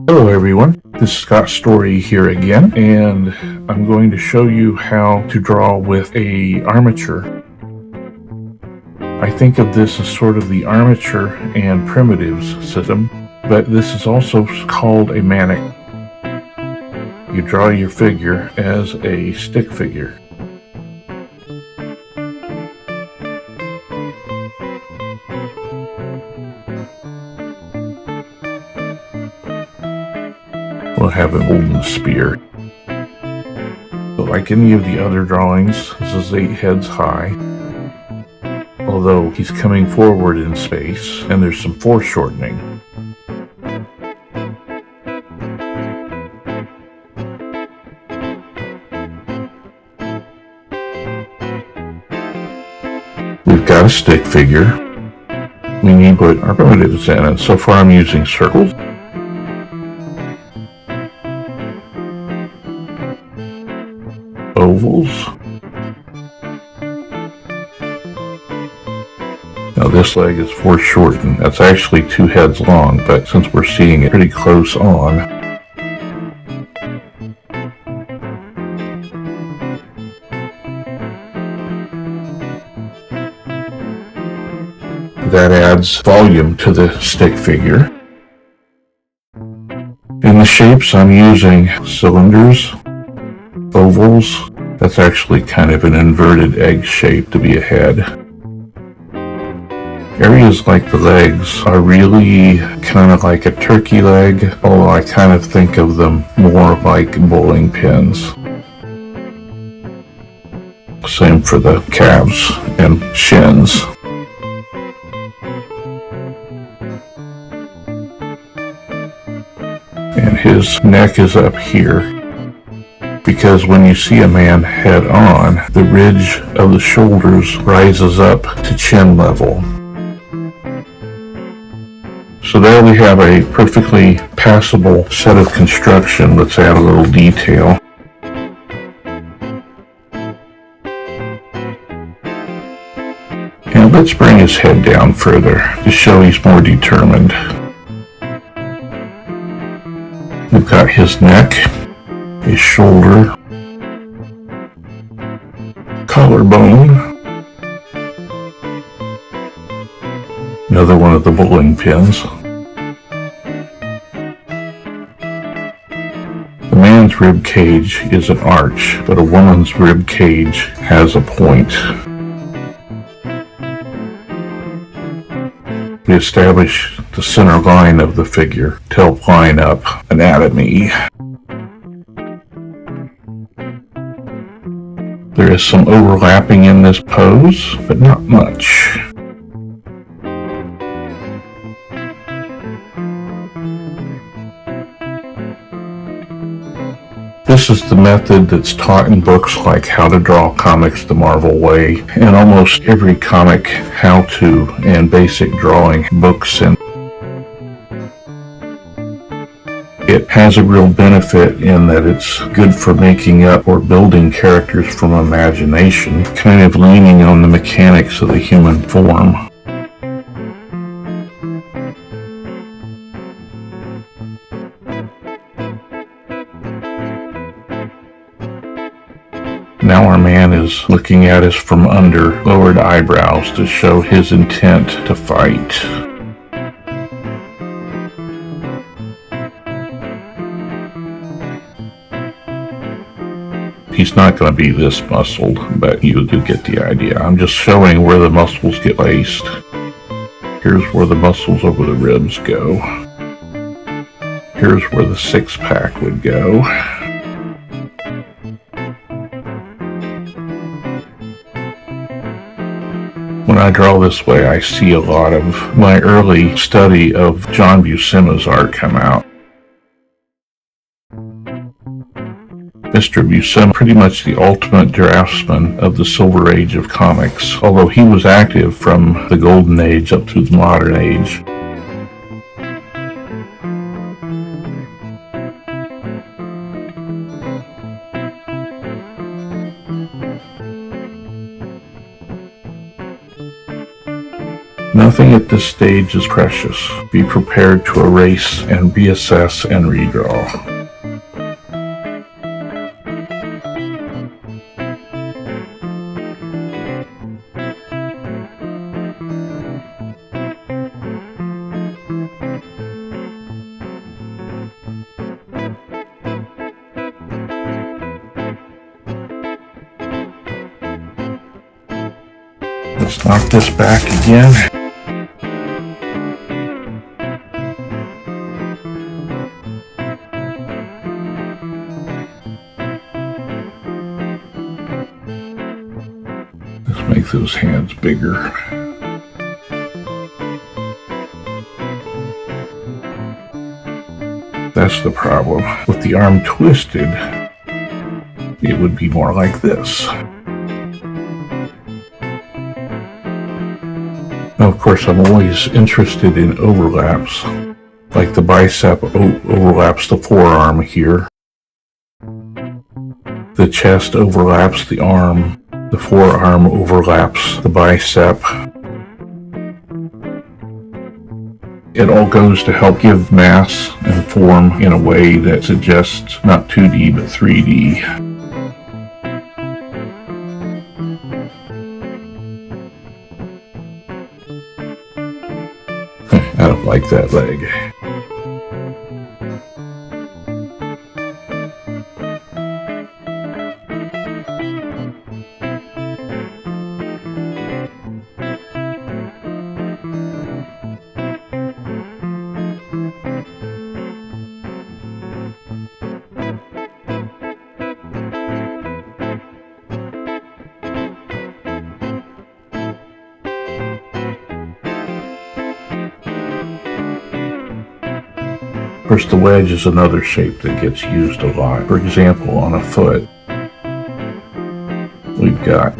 Hello everyone, this is Scott Story here again, and I'm going to show you how to draw with a armature. I think of this as sort of the armature and primitives system, but this is also called a mannequin. You draw your figure as a stick figure. We'll have a golden spear. So like any of the other drawings, this is 8 heads high. Although he's coming forward in space, and there's some foreshortening. We've got a stick figure. We need to put our primitives in, and so far I'm using circles. Ovals. Now this leg is foreshortened. That's actually 2 heads long, but since we're seeing it pretty close on, that adds volume to the stick figure. In the shapes, I'm using cylinders, ovals. That's actually kind of an inverted egg shape to be a head. Areas like the legs are really kind of like a turkey leg, although I kind of think of them more like bowling pins. Same for the calves and shins. And his neck is up here, because when you see a man head on, the ridge of the shoulders rises up to chin level. So there we have a perfectly passable set of construction. Let's add a little detail. And let's bring his head down further to show he's more determined. We've got his neck, his shoulder, collarbone, another one of the bowling pins. The man's rib cage is an arch, but a woman's rib cage has a point. We establish the center line of the figure to help line up anatomy. There is some overlapping in this pose, but not much. This is the method that's taught in books like How to Draw Comics the Marvel Way, and almost every comic how-to and basic drawing books. And it has a real benefit in that it's good for making up or building characters from imagination, kind of leaning on the mechanics of the human form. Now our man is looking at us from under lowered eyebrows to show his intent to fight. He's not going to be this muscled, but you do get the idea. I'm just showing where the muscles get laced. Here's where the muscles over the ribs go. Here's where the six-pack would go. When I draw this way, I see a lot of my early study of John Buscema's art come out. Mr. Buscema, pretty much the ultimate draftsman of the Silver Age of comics, although he was active from the Golden Age up to the Modern Age. Nothing at this stage is precious. Be prepared to erase and reassess and redraw. Let's knock this back again. Let's make those hands bigger. That's the problem. With the arm twisted, it would be more like this. Now, of course, I'm always interested in overlaps, like the bicep overlaps the forearm here. The chest overlaps the arm. The forearm overlaps the bicep. It all goes to help give mass and form in a way that suggests not 2D but 3D. I don't like that leg. Of course, the wedge is another shape that gets used a lot. For example, on a foot, we've got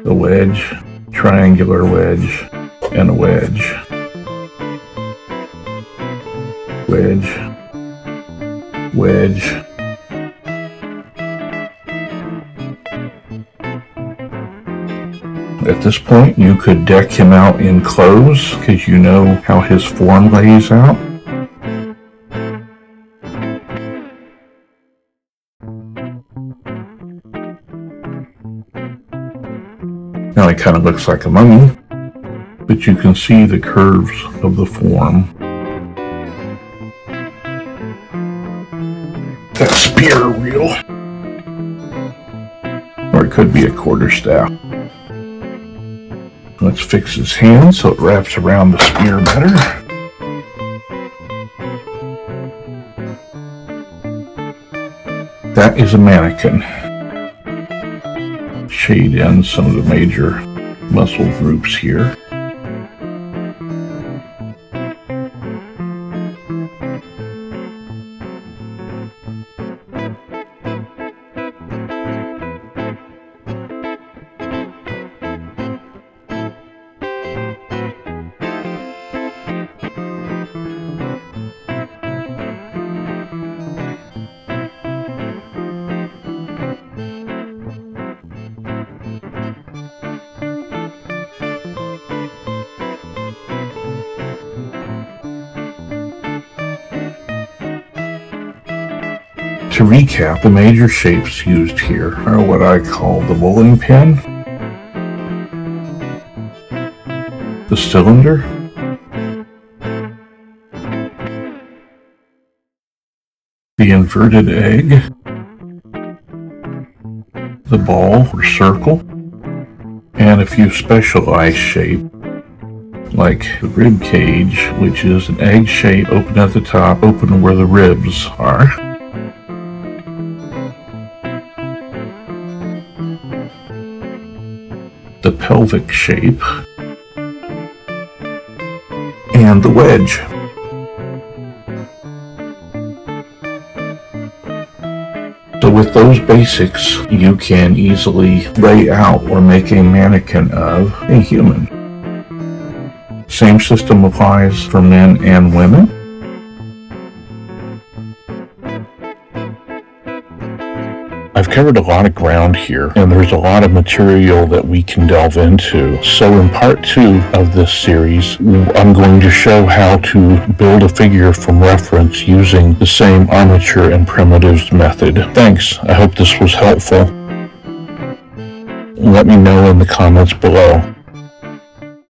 the wedge, triangular wedge, and a wedge. Wedge, wedge. At this point, you could deck him out in clothes because you know how his form lays out. Now he kind of looks like a mummy, but you can see the curves of the form. That spear wheel. Or it could be a quarterstaff. Let's fix his hand so it wraps around the spear better. That is a mannequin. Shade in some of the major muscle groups here. To recap, the major shapes used here are what I call the bowling pin, the cylinder, the inverted egg, the ball or circle, and a few specialized shapes like the rib cage, which is an egg shape, open at the top, open where the ribs are. The pelvic shape, and the wedge. So with those basics, you can easily lay out or make a mannequin of a human. Same system applies for men and women. I've covered a lot of ground here, and there's a lot of material that we can delve into. So in part 2 of this series, I'm going to show how to build a figure from reference using the same armature and primitives method. Thanks. I hope this was helpful. Let me know in the comments below.